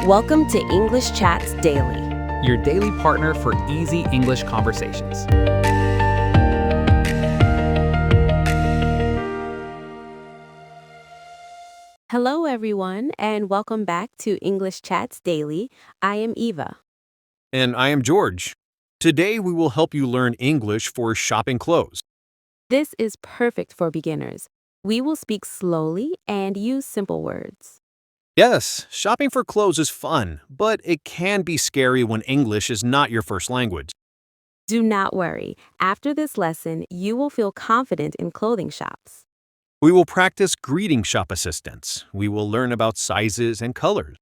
Welcome to English Chats Daily. Your daily partner for easy English conversations. Hello, everyone, and welcome back to English Chats Daily. I am Eva. And I am George. Today we will help you learn English for shopping clothes. This is perfect for beginners. We will speak slowly and use simple words. Yes, shopping for clothes is fun, but it can be scary when English is not your first language. Do not worry. After this lesson, you will feel confident in clothing shops. We will practice greeting shop assistance. We will learn about sizes and colors.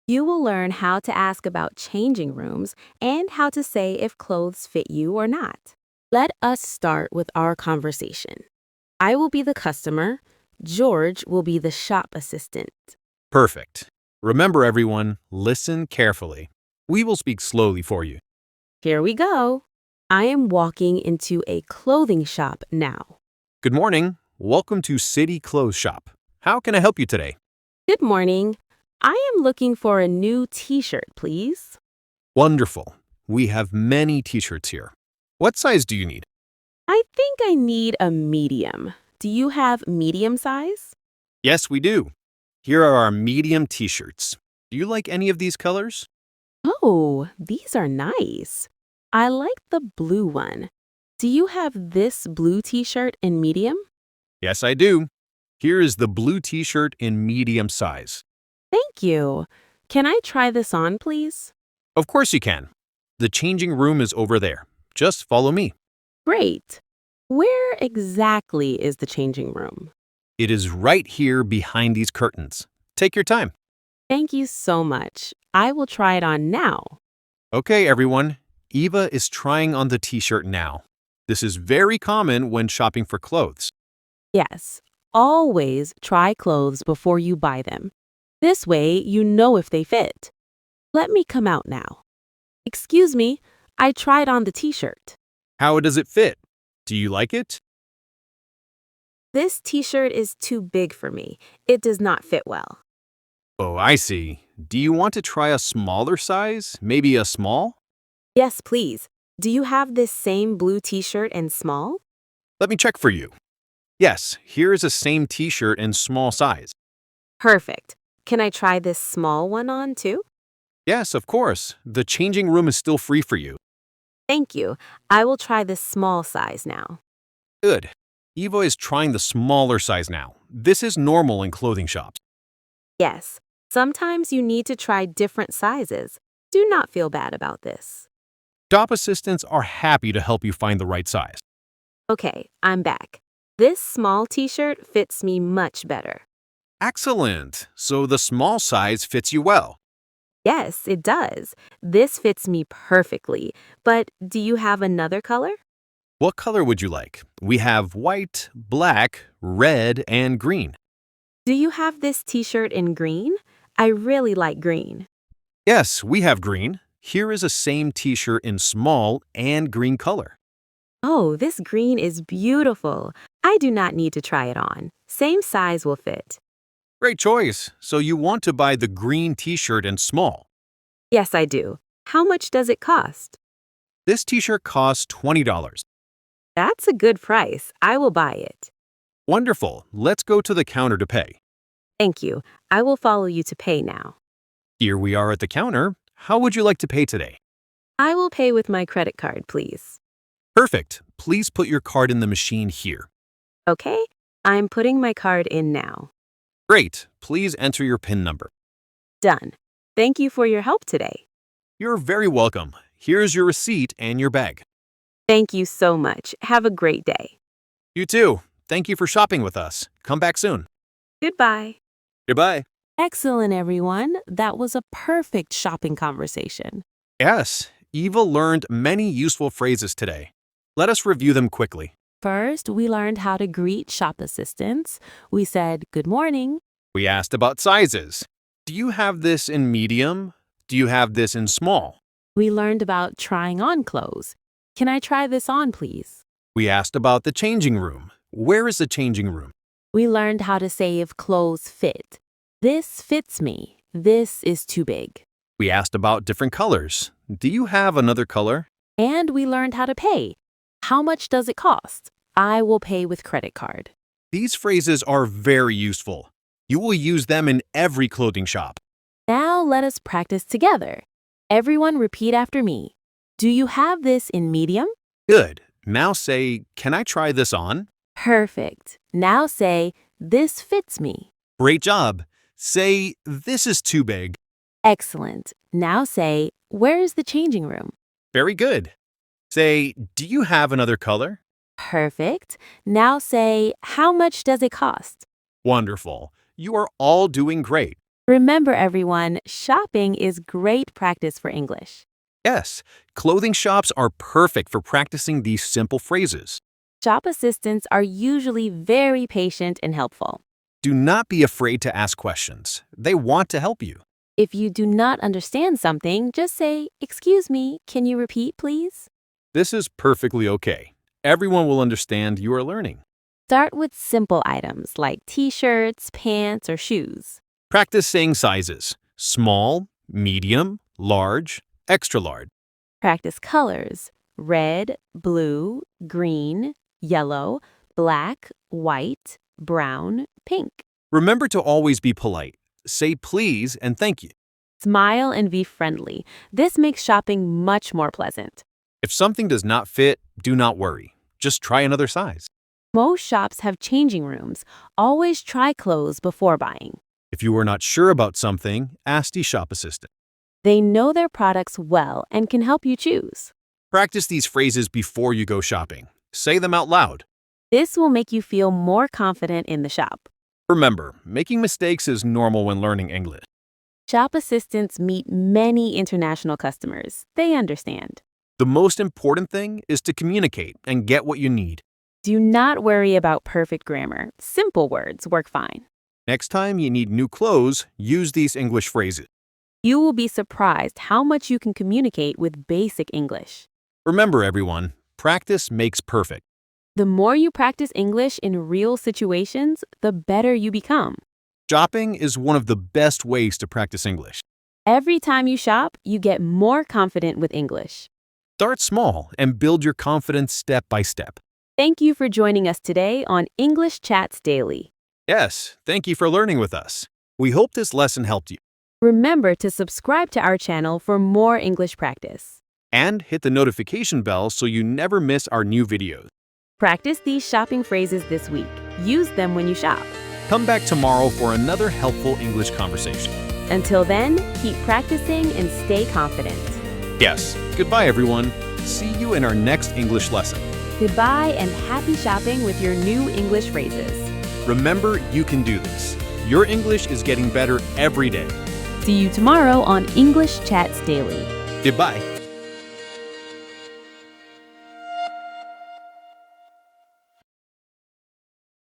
You will learn how to ask about changing rooms and how to say if clothes fit you or not. Let us start with our conversation. I will be the customer. George will be the shop assistant. Perfect. Remember everyone, listen carefully. We will speak slowly for you. Here we go. I am walking into a clothing shop now. Good morning. Welcome to City Clothes Shop. How can I help you today? Good morning. I am looking for a new t-shirt, please. Wonderful. We have many t-shirts here. What size do you need? I think I need a medium. Do you have medium size? Yes, we do. Here are our medium t-shirts. Do you like any of these colors? Oh, these are nice. I like the blue one. Do you have this blue t-shirt in medium? Yes, I do. Here is the blue t-shirt in medium size. Thank you. Can I try this on, please? Of course you can. The changing room is over there. Just follow me. Great. Where exactly is the changing room? It is right here behind these curtains. Take your time. Thank you so much. I will try it on now. Okay, everyone. Eva is trying on the t-shirt now. This is very common when shopping for clothes. Yes, always try clothes before you buy them. This way, you know if they fit. Let me come out now. Excuse me, I tried on the t-shirt. How does it fit? Do you like it? This t-shirt is too big for me. It does not fit well. Oh, I see. Do you want to try a smaller size? Maybe a small? Yes, please. Do you have this same blue t-shirt in small? Let me check for you. Yes, here is a same t-shirt in small size. Perfect. Can I try this small one on too? Yes, of course. The changing room is still free for you. Thank you. I will try this small size now. Good. Eva is trying the smaller size now. This is normal in clothing shops. Yes, sometimes you need to try different sizes. Do not feel bad about this. Shop assistants are happy to help you find the right size. Okay, I'm back. This small t-shirt fits me much better. Excellent. So the small size fits you well. Yes, it does. This fits me perfectly. But do you have another color? What color would you like? We have white, black, red, and green. Do you have this t-shirt in green? I really like green. Yes, we have green. Here is a same t-shirt in small and green color. Oh, this green is beautiful. I do not need to try it on. Same size will fit. Great choice. So you want to buy the green t-shirt in small. Yes, I do. How much does it cost? This t-shirt costs $20. That's a good price. I will buy it. Wonderful. Let's go to the counter to pay. Thank you. I will follow you to pay now. Here we are at the counter. How would you like to pay today? I will pay with my credit card, please. Perfect. Please put your card in the machine here. Okay, I'm putting my card in now. Great. Please enter your PIN number. Done. Thank you for your help today. You're very welcome. Here's your receipt and your bag. Thank you so much. Have a great day. You too. Thank you for shopping with us. Come back soon. Goodbye. Goodbye. Excellent, everyone. That was a perfect shopping conversation. Yes, Eva learned many useful phrases today. Let us review them quickly. First, we learned how to greet shop assistants. We said, "Good morning." We asked about sizes. Do you have this in medium? Do you have this in small? We learned about trying on clothes. Can I try this on, please? We asked about the changing room. Where is the changing room? We learned how to say if clothes fit. This fits me. This is too big. We asked about different colors. Do you have another color? And we learned how to pay. How much does it cost? I will pay with credit card. These phrases are very useful. You will use them in every clothing shop. Now let us practice together. Everyone repeat after me. Do you have this in medium? Good. Now say, can I try this on? Perfect. Now say, this fits me. Great job. Say, this is too big. Excellent. Now say, where is the changing room? Very good. Say, do you have another color? Perfect. Now say, how much does it cost? Wonderful. You are all doing great. Remember, everyone, shopping is great practice for English. Yes, clothing shops are perfect for practicing these simple phrases. Shop assistants are usually very patient and helpful. Do not be afraid to ask questions. They want to help you. If you do not understand something, just say, excuse me, can you repeat, please? This is perfectly okay. Everyone will understand you are learning. Start with simple items like t-shirts, pants, or shoes. Practice saying sizes: small, medium, large, extra large. Practice colors: red, blue, green, yellow, black, white, brown, pink. Remember to always be polite. Say please and thank you. Smile and be friendly. This makes shopping much more pleasant. If something does not fit, do not worry. Just try another size. Most shops have changing rooms. Always try clothes before buying. If you are not sure about something, ask the shop assistant. They know their products well and can help you choose. Practice these phrases before you go shopping. Say them out loud. This will make you feel more confident in the shop. Remember, making mistakes is normal when learning English. Shop assistants meet many international customers. They understand. The most important thing is to communicate and get what you need. Do not worry about perfect grammar. Simple words work fine. Next time you need new clothes, use these English phrases. You will be surprised how much you can communicate with basic English. Remember, everyone, practice makes perfect. The more you practice English in real situations, the better you become. Shopping is one of the best ways to practice English. Every time you shop, you get more confident with English. Start small and build your confidence step by step. Thank you for joining us today on English Chats Daily. Yes, thank you for learning with us. We hope this lesson helped you. Remember to subscribe to our channel for more English practice. And hit the notification bell so you never miss our new videos. Practice these shopping phrases this week. Use them when you shop. Come back tomorrow for another helpful English conversation. Until then, keep practicing and stay confident. Yes, goodbye everyone. See you in our next English lesson. Goodbye and happy shopping with your new English phrases. Remember, you can do this. Your English is getting better every day. See you tomorrow on English Chats Daily. Goodbye.